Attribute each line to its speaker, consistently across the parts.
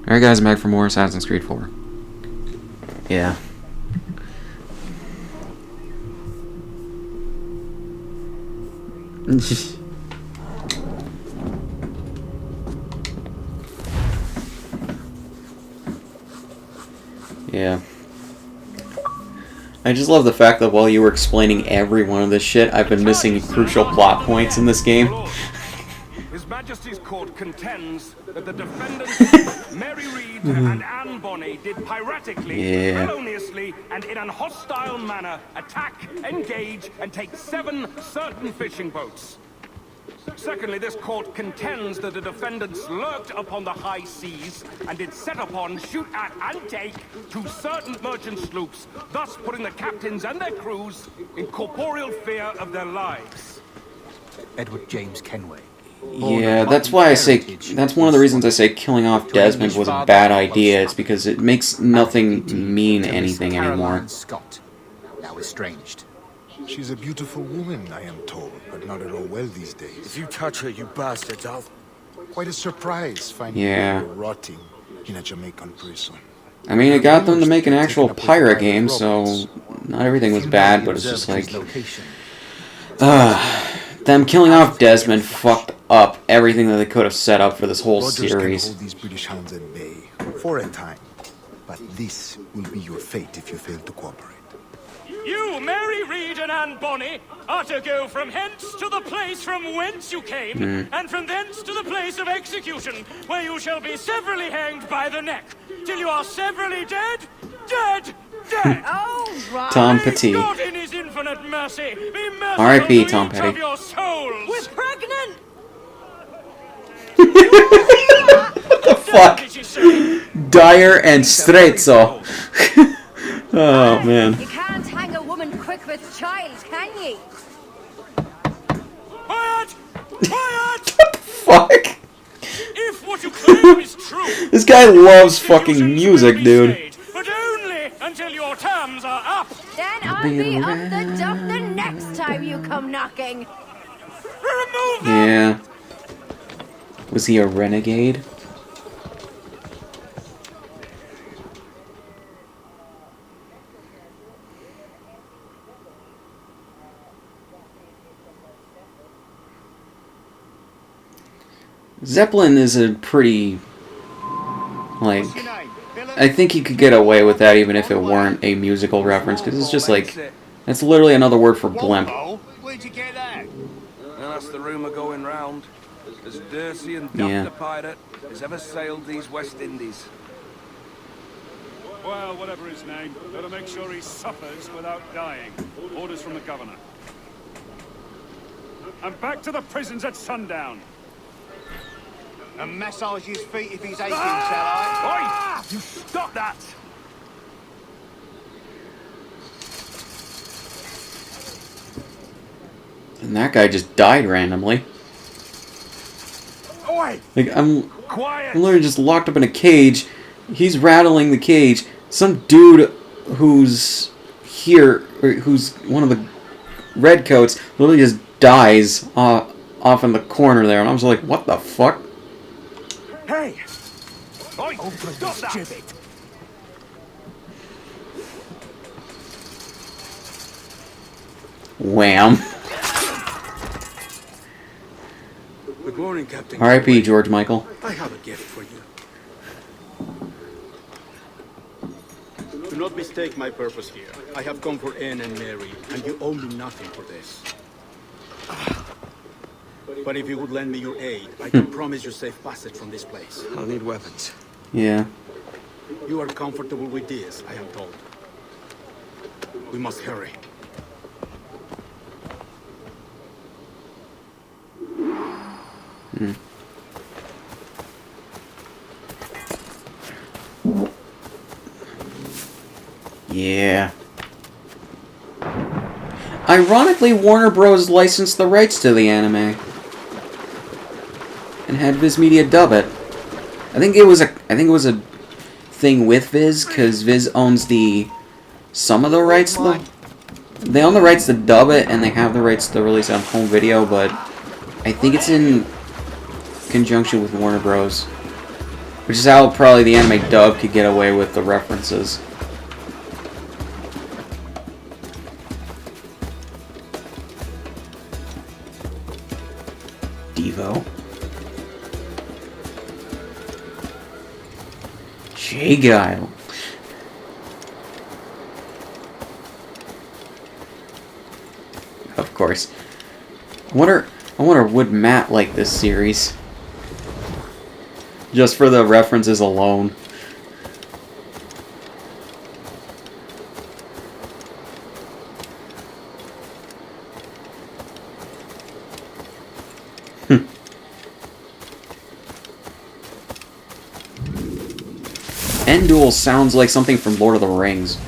Speaker 1: Alright guys, I'm back for more Assassin's Creed 4. Yeah. Yeah. I just love the fact that while you were explaining every one of this shit, I've been missing crucial plot points in this game.
Speaker 2: His Majesty's Court contends that the defendants, Mary Read and Anne Bonny, did piratically, feloniously, and in an hostile manner attack, engage, and take 7 certain fishing boats. Secondly, this court contends that the defendants lurked upon the high seas and did set upon, shoot at, and take 2 certain merchant sloops, thus putting the captains and their crews in corporeal fear of their lives.
Speaker 3: Edward James Kenway.
Speaker 1: Yeah, that's why I say, that's one of the reasons I say killing off Desmond was a bad idea. It's because it makes nothing mean anything anymore.
Speaker 3: Scott, now estranged.
Speaker 4: She's a beautiful woman, I am told, but not at all well these days.
Speaker 5: If you touch her, you bastards, I'll...
Speaker 4: Quite a her finding her rotting in a Jamaican prison.
Speaker 1: I mean, it got them to make an actual pirate game, so not everything was bad, but it's just like... them killing off Desmond fucked up everything that they could have set up for this whole series.
Speaker 4: Can hold these British hounds at bay for a time, but this will be your fate if you fail to cooperate.
Speaker 2: You, Mary Read and Anne Bonny, are to go from hence to the place from whence you came, and from thence to the place of execution, where you shall be severally hanged by the neck, till you are severally dead, dead, dead.
Speaker 6: Oh, right.
Speaker 1: Tom Petty.
Speaker 2: God in his infinite mercy, be merciful
Speaker 1: R.I.P.
Speaker 2: to
Speaker 1: Tom
Speaker 2: each
Speaker 1: Petty.
Speaker 2: of your souls.
Speaker 6: We're pregnant!
Speaker 1: What the fuck?
Speaker 2: Did she say?
Speaker 1: Dire and strezzo. Oh, man.
Speaker 6: You can't hang a woman quick with child, can you?
Speaker 2: Quiet! Quiet!
Speaker 1: Fuck?
Speaker 2: If what you claim is true,
Speaker 1: This guy loves fucking music, dude.
Speaker 2: stayed, but only until your terms are up.
Speaker 6: Then I'll be up the dump the next time you come knocking.
Speaker 2: Remove them.
Speaker 1: Yeah. Was he a renegade? Zeppelin is a pretty, like, I think he could get away with that even if it weren't a musical reference, because it's just like, that's literally another word for blimp.
Speaker 5: Where'd you get that?
Speaker 2: Well, that's the rumour going round. As dirty and
Speaker 1: Yeah.
Speaker 2: a pirate as ever sailed these West Indies.
Speaker 7: Well, whatever his name, gotta make sure he suffers without dying. Orders from the governor. And back to the prisons at sundown.
Speaker 5: And massage his feet if he's aching, shall I?
Speaker 2: Oi! You stop that!
Speaker 1: And that guy just died randomly.
Speaker 2: Oi!
Speaker 1: Like, I'm
Speaker 2: Quiet!
Speaker 1: literally just locked up in a cage. He's rattling the cage. Some dude who's here, or who's one of the redcoats, literally just dies off in the corner there. And I was like, what the fuck?
Speaker 2: Hey! Oi! Stop that!
Speaker 1: Wham.
Speaker 5: Good morning, Captain.
Speaker 1: R.I.P. George Michael.
Speaker 5: I have a gift for you. Do not mistake my purpose here. I have come for Anne and Mary, and you owe me nothing for this. But if you would lend me your aid, I can promise you safe passage from this place.
Speaker 2: I'll need weapons.
Speaker 1: Yeah.
Speaker 5: You are comfortable with this, I am told. We must hurry.
Speaker 1: Yeah. Ironically, Warner Bros. Licensed the rights to the anime and had Viz Media dub it. I think it was a thing with Viz, because Viz owns some of the rights. They own the rights to dub it, and they have the rights to release it on home video, but I think it's in conjunction with Warner Bros. Which is how probably the anime dub could get away with the references. Devo. J-Guile. Of course. I wonder would Matt like this series? Just for the references alone. Endul sounds like something from Lord of the Rings.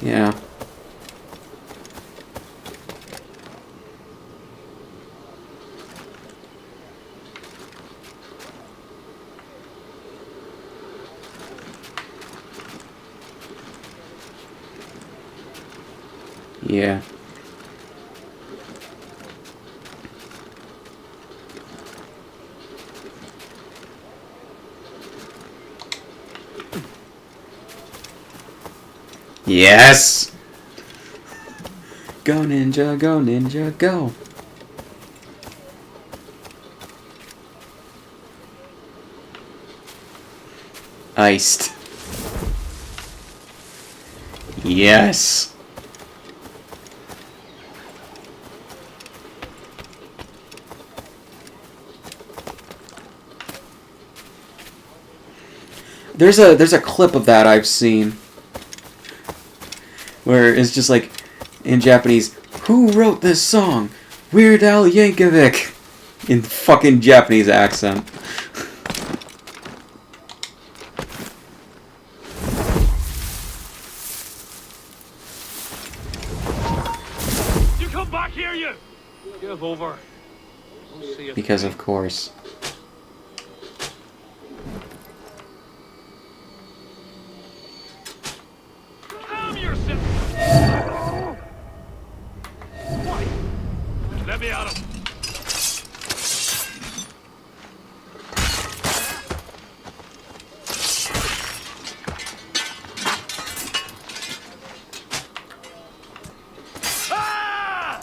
Speaker 1: Yeah. Yeah. Yes! Go ninja, go ninja, go! Iced. Yes! There's a clip of that I've seen where it's just like in Japanese, who wrote this song? Weird Al Yankovic in fucking Japanese accent.
Speaker 7: You come back here, you! Give over. We'll see if
Speaker 1: Because of course.
Speaker 7: Calm yourself! Why? Let me at him! Ah!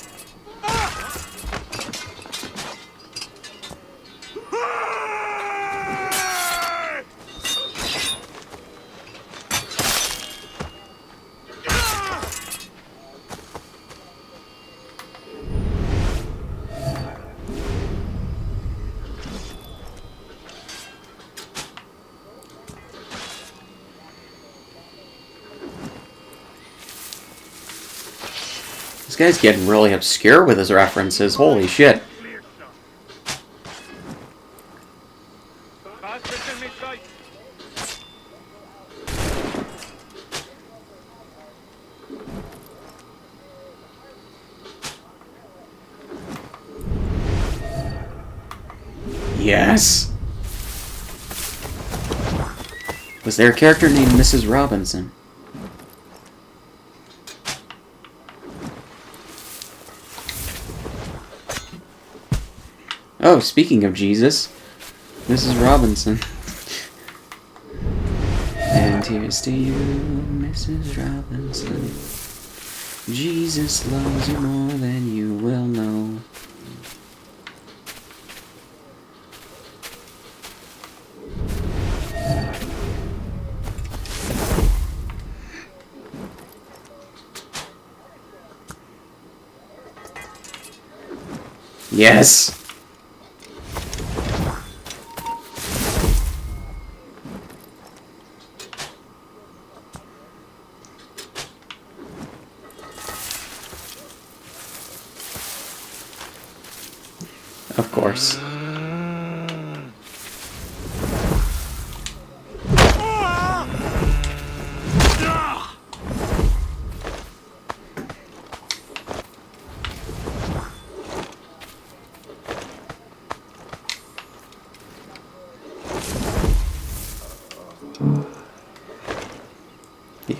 Speaker 1: This guy's getting really obscure with his references. Holy shit.
Speaker 7: Clear stuff. Fastest in me sight.
Speaker 1: Yes! Was there a character named Mrs. Robinson? Oh, speaking of Jesus, Mrs. Robinson. And here's to you, Mrs. Robinson. Jesus loves you more than you will know. Yes! Of course.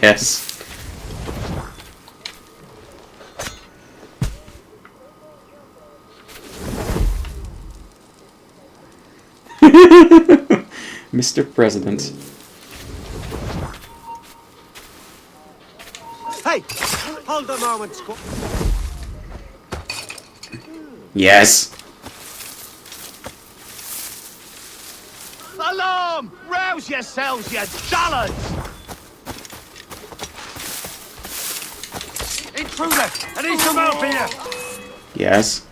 Speaker 1: Yes. Mr. President.
Speaker 8: Hey! Hold a moment,
Speaker 1: Yes.
Speaker 8: Alarm! Rouse yourselves, you dullards! Intruder! I need some help here!
Speaker 1: Yes.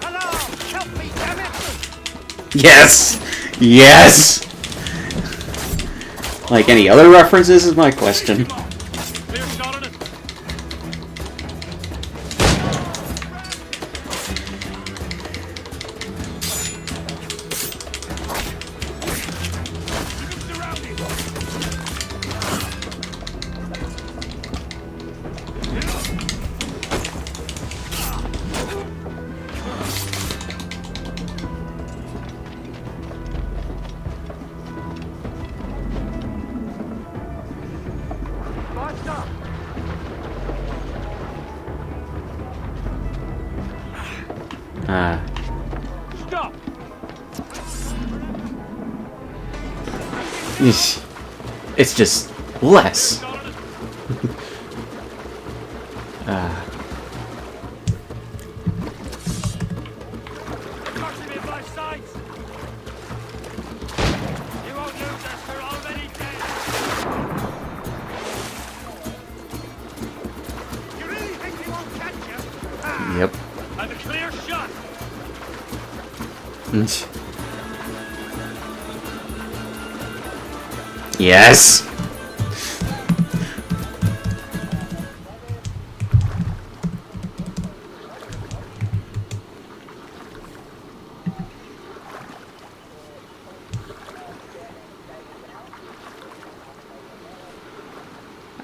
Speaker 8: Alarm! Help me, damn it!
Speaker 1: Yes! Yes! Like any other references is my question.
Speaker 7: Clear shot on it. Stop!
Speaker 1: It's just less.
Speaker 7: Marching me by sides! You won't lose us, we're already dead!
Speaker 8: You really think he won't catch you?
Speaker 1: Yep.
Speaker 7: I've a clear shot!
Speaker 1: Yes.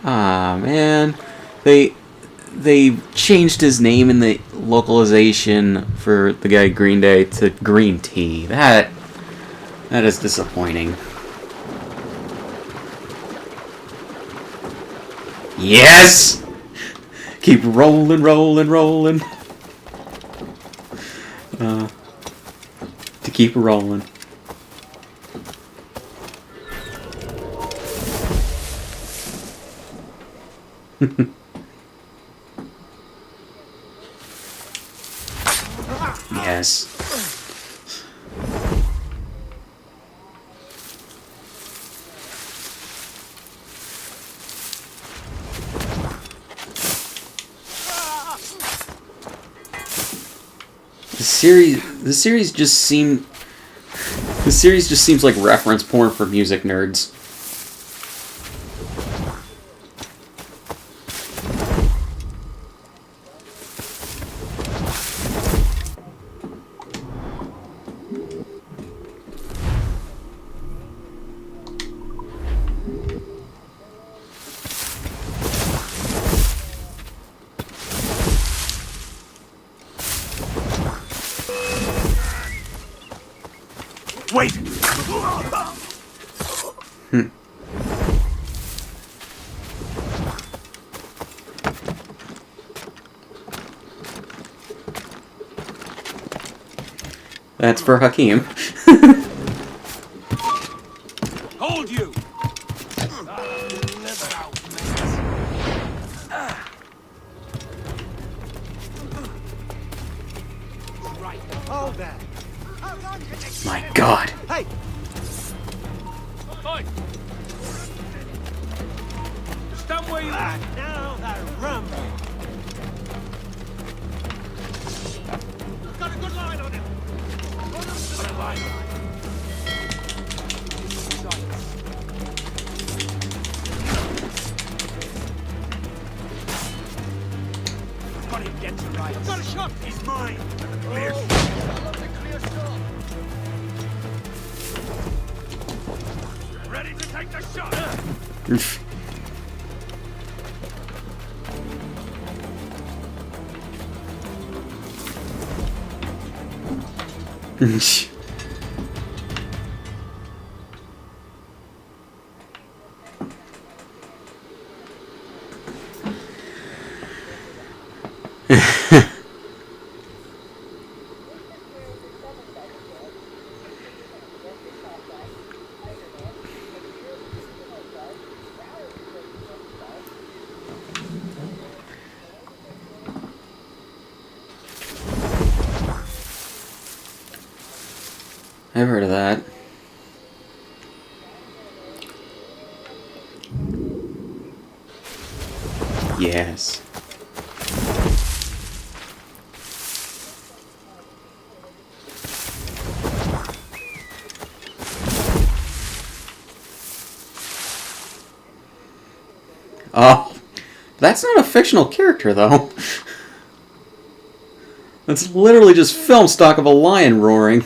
Speaker 1: Ah, man. They changed his name in the localization for the guy Green Day to Green Tea. That is disappointing. Yes! Keep rolling, rolling, rolling. To keep rolling. Yes. The series just seems like reference porn for music nerds.
Speaker 8: Wait!
Speaker 1: That's for Hakeem.
Speaker 7: Hold you!
Speaker 8: Hold that!
Speaker 1: My God.
Speaker 8: Hey!
Speaker 7: Fine! Stand where you are!
Speaker 8: Now the rum! Got a good line on him!
Speaker 7: Got a line.
Speaker 8: Got him dead to rights. Got a shot! He's mine! Clear shot! Clear shot!
Speaker 7: Ready to take the shot!
Speaker 1: I've heard of that. Yes. Oh, that's not a fictional character, though. That's literally just film stock of a lion roaring.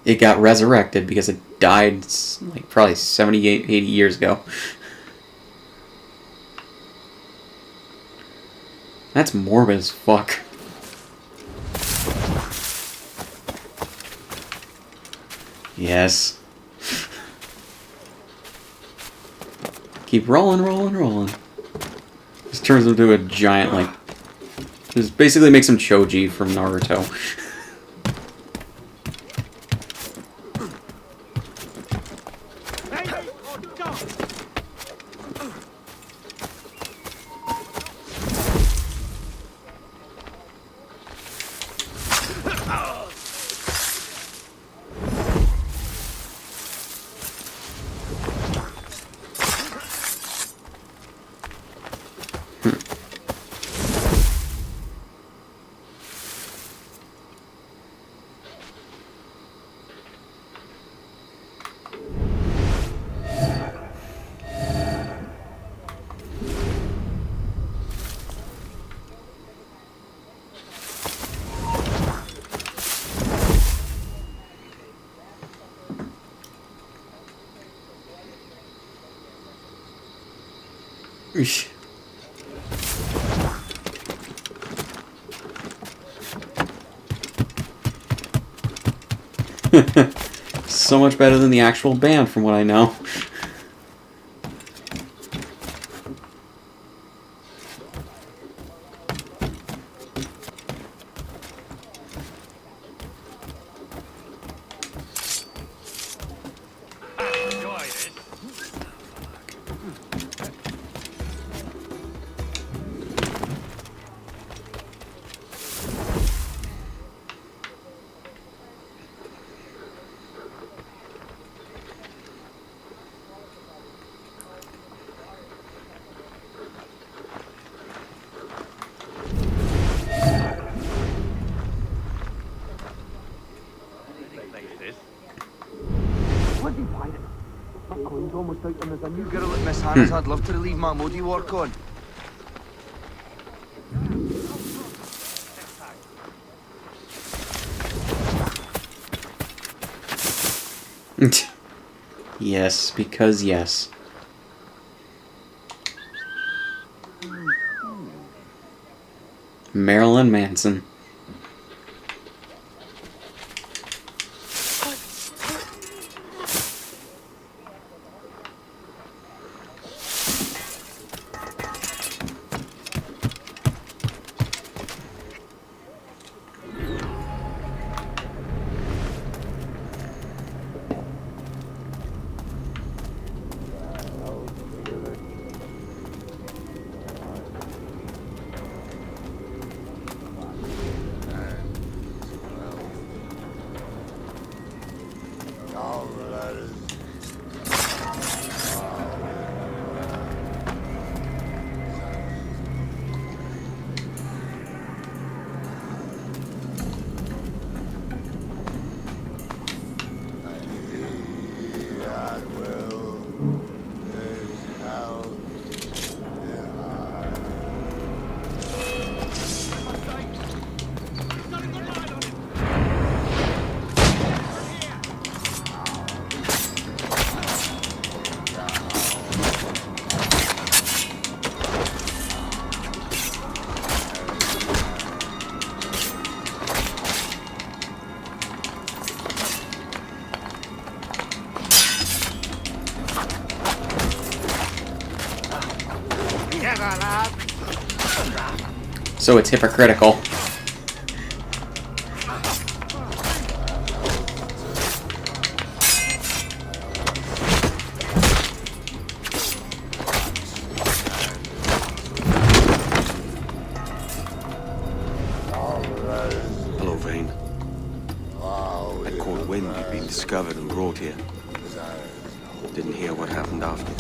Speaker 1: It got resurrected because it died like probably 78, 80 years ago. That's morbid as fuck. Yes. Keep rolling, rolling, rolling. Just turns into a giant, like... Just basically makes him Choji from Naruto. Eesh. So much better than the actual band, from what I know.
Speaker 8: Almost out and there's a new girl at Miss Hannah's I'd love to relieve my Modi work on.
Speaker 1: Yes, because yes. Marilyn Manson. So it's hypocritical.
Speaker 3: Hello.
Speaker 9: discovered and brought here. Didn't hear what happened after.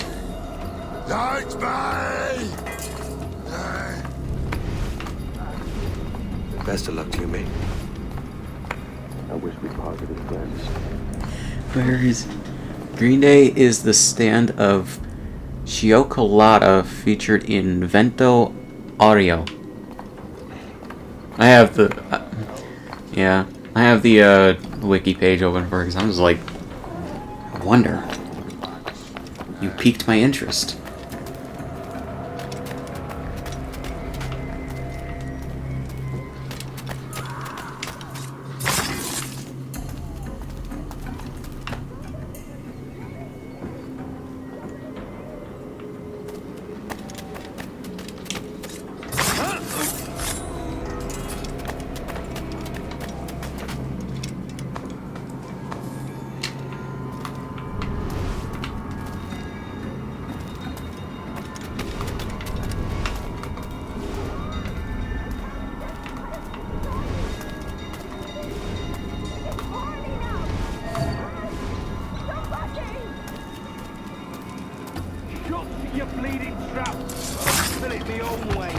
Speaker 9: Best of luck to you, mate. I wish we parted as friends.
Speaker 1: Where is... Green Day is the stand of Chiocolata featured in Vento Audio. I have the... yeah, I have the wiki page open for it, because I'm just like... I wonder. You piqued my interest.
Speaker 2: You bleeding trap! Fill it me own way.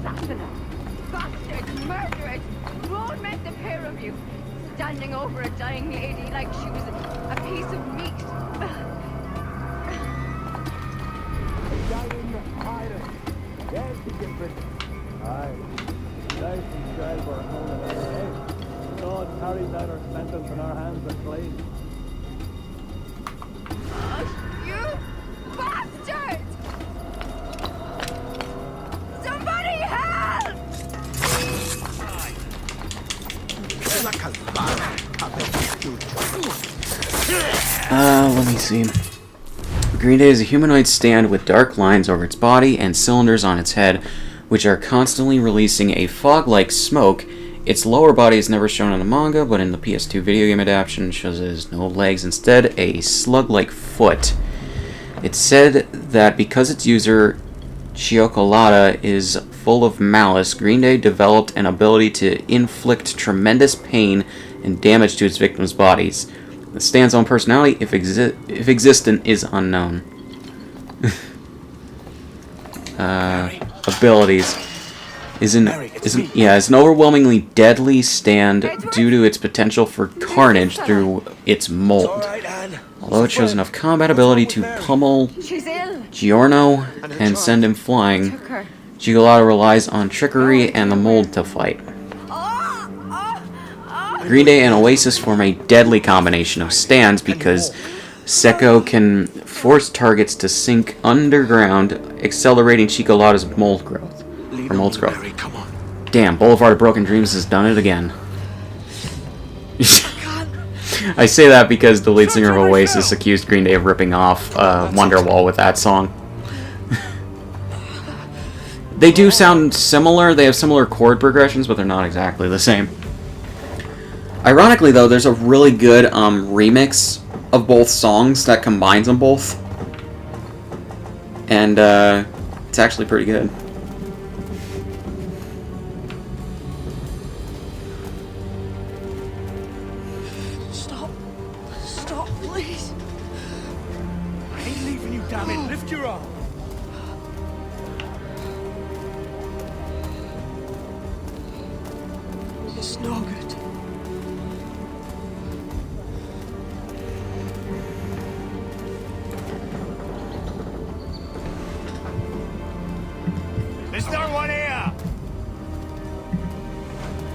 Speaker 6: Assassinate! Bastard! Murderers! Won't make the pair of you standing over a dying lady like she was a piece of meat.
Speaker 7: Dying, hiding. Yes, he can bring it. Aye. Life and childbirth home in our head. God carries out our sentence and our hands are clean.
Speaker 6: You bastard! Somebody help!
Speaker 1: Let me see. Green Day is a humanoid stand with dark lines over its body and cylinders on its head, which are constantly releasing a fog-like smoke. Its lower body is never shown in the manga, but in the PS2 video game adaptation it shows it has no legs, instead a slug-like foot. It's said that because its user, Chiocolata, is full of malice, Green Day developed an ability to inflict tremendous pain and damage to its victims' bodies. The stand's own personality, if existent, is unknown. Abilities. Is an overwhelmingly deadly stand due to its potential for carnage through its mold. Although it shows enough combat ability to pummel Giorno and send him flying, Chiocolata relies on trickery and the mold to fight. Green Day and Oasis form a deadly combination of stands because Sekko can force targets to sink underground, accelerating Chiocolata's mold growth. Damn, Boulevard of Broken Dreams has done it again. I say that because the lead singer of Oasis accused Green Day of ripping off Wonderwall with that song. They do sound similar, they have similar chord progressions, but they're not exactly the same. Ironically, though, there's a really good remix of both songs that combines them both. And it's actually pretty good.
Speaker 8: Stop, please.
Speaker 2: I ain't leaving you, damn it. Lift your arm.
Speaker 8: It's no good.
Speaker 2: Is there one here?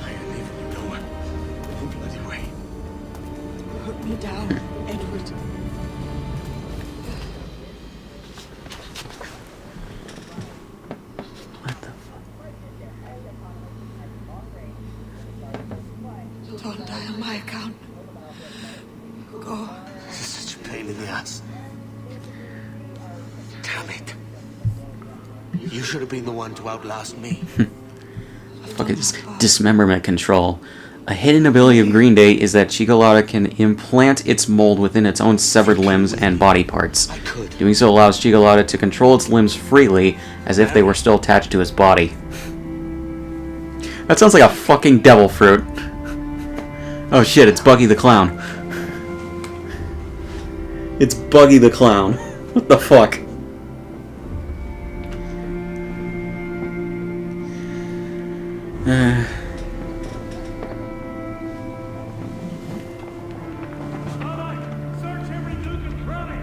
Speaker 8: I ain't leaving you nowhere. No bloody way. Put me down, Edward.
Speaker 1: What the fuck?
Speaker 8: Don't die on my account. Go.
Speaker 9: This is such a pain in the ass. Damn it. You should have been the one to outlast me.
Speaker 1: Fuck it, dismemberment control. A hidden ability of Green Day is that Chiocolata can implant its mold within its own severed limbs and body parts. Doing so allows Chiocolata to control its limbs freely, as if they were still attached to his body. That sounds like a fucking devil fruit. Oh shit, it's Buggy the Clown. It's Buggy the Clown. What the fuck?
Speaker 7: Search every nook and cranny.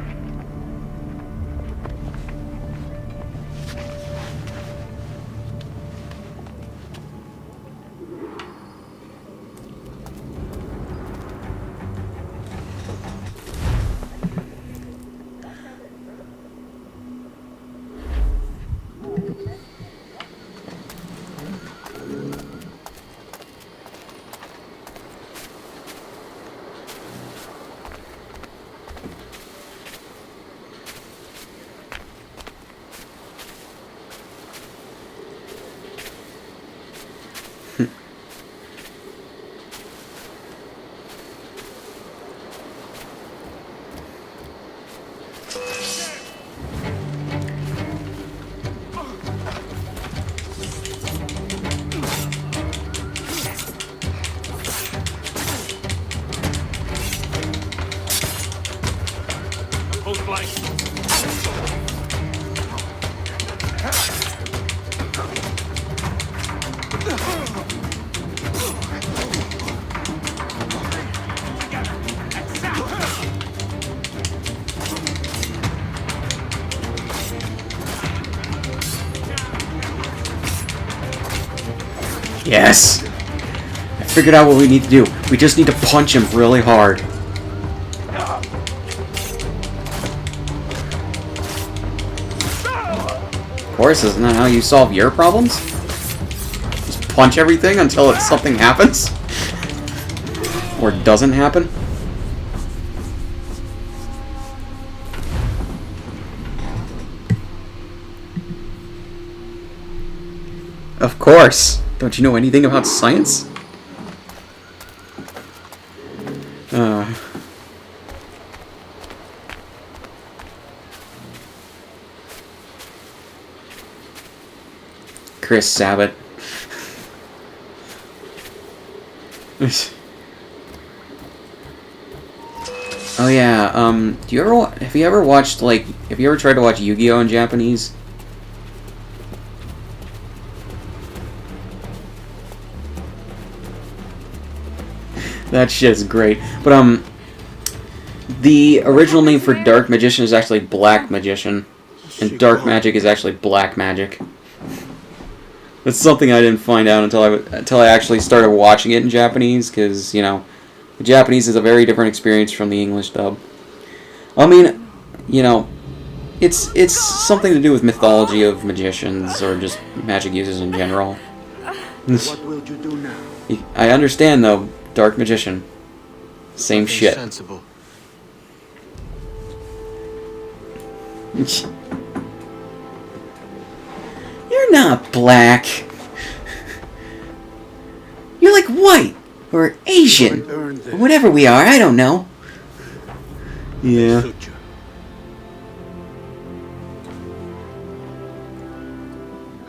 Speaker 7: Post blank.
Speaker 1: Yes! I figured out what we need to do. We just need to punch him really hard. Of course, isn't that how you solve your problems? Just punch everything until something happens? Or doesn't happen? Of course! Don't you know anything about science? Chris Sabat. Oh yeah, do you ever have you ever watched, like, have you ever tried to watch Yu-Gi-Oh! In Japanese? That shit's great. But, the original name for Dark Magician is actually Black Magician. And Dark Magic is actually Black Magic. That's something I didn't find out until I actually started watching it in Japanese, because, you know, the Japanese is a very different experience from the English dub. I mean, you know, it's something to do with mythology of magicians, or just magic users in general.
Speaker 5: What will you do now?
Speaker 1: I understand, though. Dark Magician. Same shit.
Speaker 3: Sensible.
Speaker 1: You're not black. You're like white. Or Asian. Or whatever we are, I don't know. Yeah.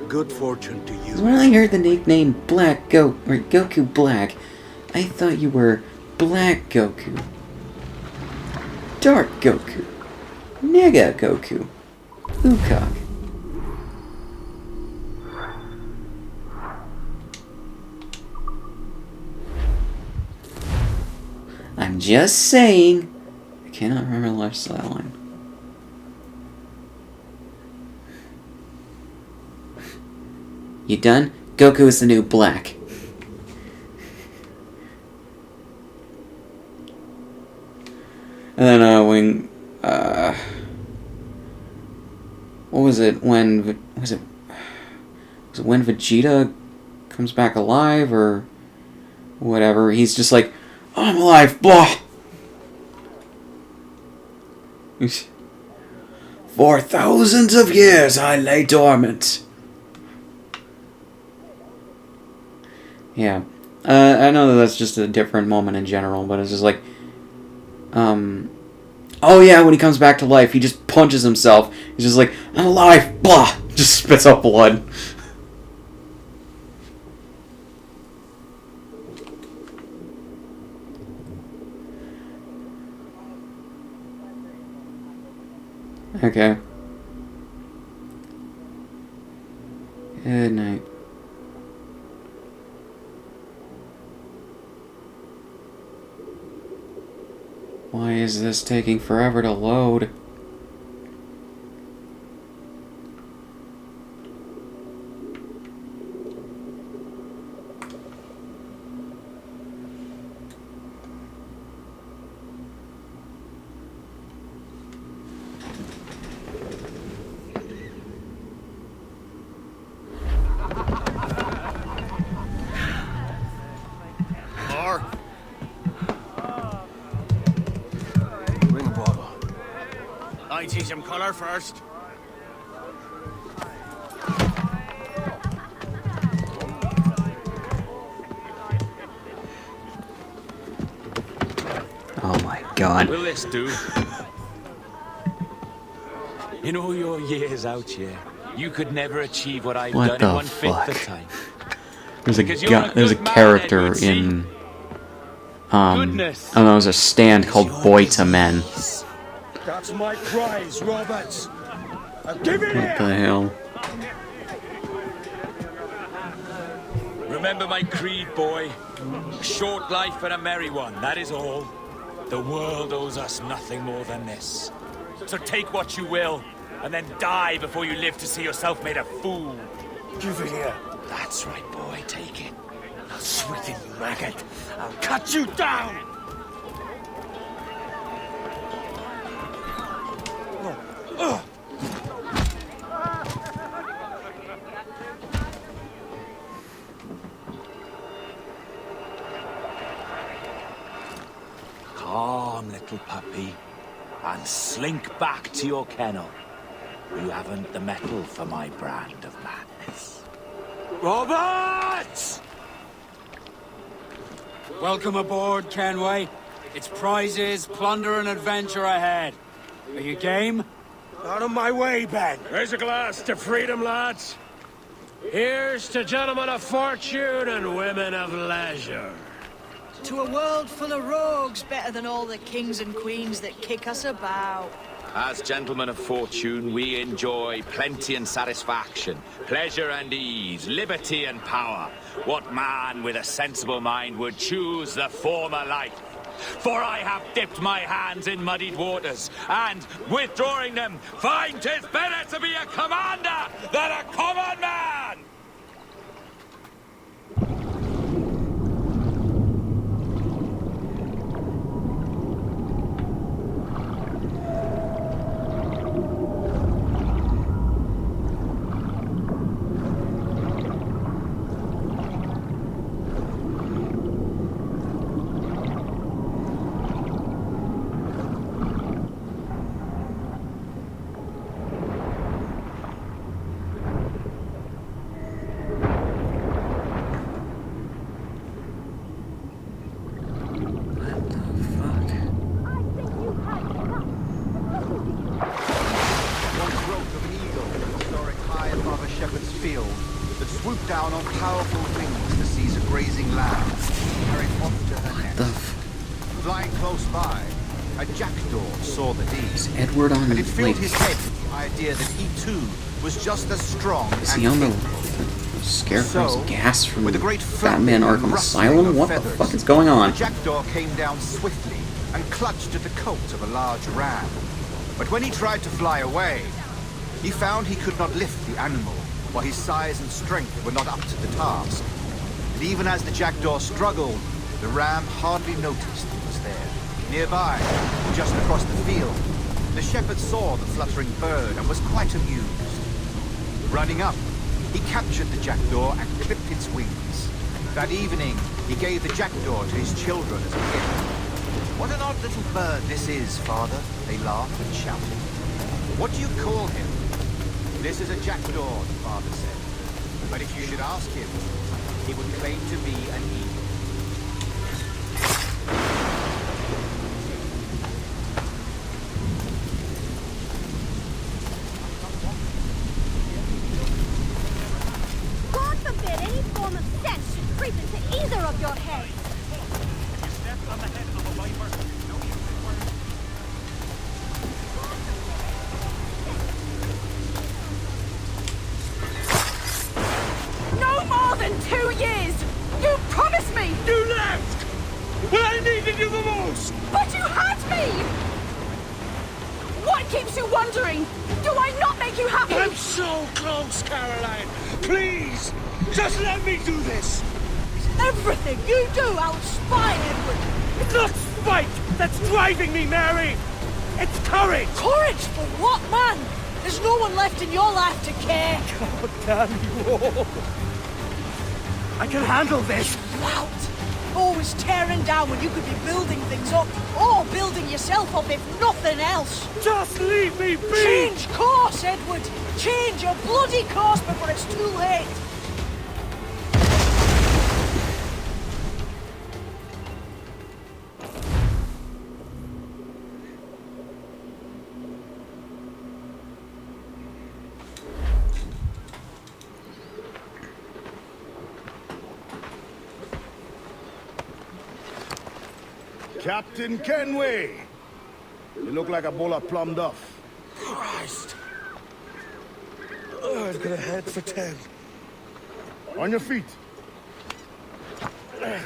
Speaker 5: Good fortune to you.
Speaker 1: When I heard the nickname Goku Black, I thought you were Black Goku, Dark Goku, Nega Goku, Ukok. I'm just saying. I cannot remember the last line. You done? Goku is the new Black. And then what was it when Vegeta comes back alive or whatever? He's just like, I'm alive, blah. For thousands of years I lay dormant. Yeah, I know that that's just a different moment in general, but it's just like, oh yeah, when he comes back to life, he just punches himself. He's just like, I'm alive, blah, just spits out blood. Okay. Good night. Why is this taking forever to load?
Speaker 8: Ring Bob. I teach him color first.
Speaker 1: Oh my god.
Speaker 10: Will this do? In all your years out here, you could never achieve what I've
Speaker 1: What
Speaker 10: done in
Speaker 1: the
Speaker 10: 1/5 the
Speaker 1: fuck?
Speaker 10: time.
Speaker 1: There's a
Speaker 10: Because you're a
Speaker 1: there's a
Speaker 10: good man,
Speaker 1: character
Speaker 10: Edward, see?
Speaker 1: in I
Speaker 10: Goodness.
Speaker 1: don't know, there's a stand called Boy to Men.
Speaker 8: That's my prize, Roberts. I'll give it
Speaker 1: What the hell?
Speaker 10: Remember my creed, boy. A short life and a merry one, that is all. The world owes us nothing more than this. So take what you will, and then die before you live to see yourself made a fool.
Speaker 8: Give it here.
Speaker 10: That's right, boy, take it.
Speaker 8: I'll sweeten you, maggot. I'll cut you down.
Speaker 10: Calm, little puppy, and slink back to your kennel. You haven't the mettle for my brand of madness.
Speaker 8: Roberts! Welcome aboard, Kenway. It's prizes, plunder, and adventure ahead. Are you game? Out of my way, Ben.
Speaker 7: Raise a glass to freedom, lads. Here's to gentlemen of fortune and women of leisure.
Speaker 11: To a world full of rogues, better than all the kings and queens that kick us about.
Speaker 10: As gentlemen of fortune, we enjoy plenty and satisfaction, pleasure and ease, liberty and power. What man with a sensible mind would choose the former life? For I have dipped my hands in muddied waters, and, withdrawing them, find 'tis better to be a commander than a common man!
Speaker 4: Swooped down on powerful wings to seize a grazing lamb, carried off to her nest. Flying close by, a jackdaw saw the deed.
Speaker 1: Is Edward on
Speaker 4: and it filled
Speaker 1: like,
Speaker 4: his head with the idea that he too was just as strong
Speaker 1: is
Speaker 4: and
Speaker 1: he on the
Speaker 4: capable.
Speaker 1: Scarecrow's
Speaker 4: So,
Speaker 1: gas from
Speaker 4: with a great
Speaker 1: Batman
Speaker 4: flapping
Speaker 1: Arkham
Speaker 4: and
Speaker 1: Asylum?
Speaker 4: rustling of
Speaker 1: What the
Speaker 4: feathers,
Speaker 1: fuck is going on?
Speaker 4: The jackdaw came down swiftly and clutched at the coat of a large ram. But when he tried to fly away, he found he could not lift the animal, while his size and strength were not up to the task. And even as the jackdaw struggled, the ram hardly noticed he was there. Nearby, just across the field, the shepherd saw the fluttering bird and was quite amused. Running up, he captured the jackdaw and clipped its wings. That evening, he gave the jackdaw to his children as a gift. "What an odd little bird this is, father," they laughed and shouted. "What do you call him?" "This is a jackdaw," the father said. "But if you should ask him, he would claim to be an eagle."
Speaker 12: God forbid any form of sense should creep into either of your heads!
Speaker 8: You stepped on the head of a viper.
Speaker 11: than 2 years! You promised me!
Speaker 8: You left! When I needed you the most!
Speaker 11: But you had me! What keeps you wondering? Do I not make you happy?
Speaker 8: I'm so close, Caroline! Please! Just let me do this!
Speaker 11: Everything you do, I'll spy, Edward!
Speaker 8: It's not spite that's driving me, Mary! It's courage!
Speaker 11: Courage for what, man? There's no one left in your life to care.
Speaker 8: God damn you all! I can handle this!
Speaker 11: Loud! Always tearing down when you could be building things up, or building yourself up if nothing else.
Speaker 8: Just leave me be!
Speaker 11: Change course, Edward! Change your bloody course before it's too late!
Speaker 5: Captain Kenway! You look like a bowl of plum duff.
Speaker 8: Christ! Oh, I've got a head for 10.
Speaker 5: On your feet.
Speaker 8: You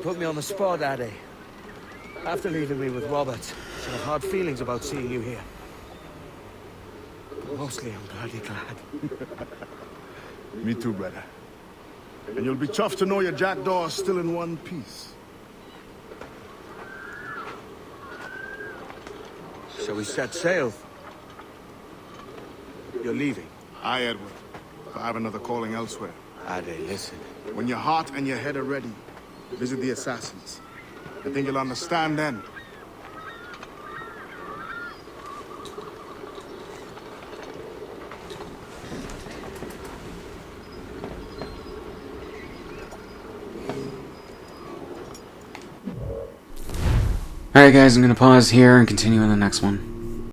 Speaker 8: put me on the spot, Daddy. After leaving me with Robert, so I have hard feelings about seeing you here. But mostly, I'm bloody glad.
Speaker 5: Me too, brother. And you'll be chuffed to know your jackdaw is still in one piece.
Speaker 8: Shall we set sail? You're leaving?
Speaker 5: Aye, Edward. I have another calling elsewhere.
Speaker 8: Ade, listen.
Speaker 5: When your heart and your head are ready, visit the assassins. I think you'll understand then.
Speaker 1: Alright guys, I'm going to pause here and continue in the next one.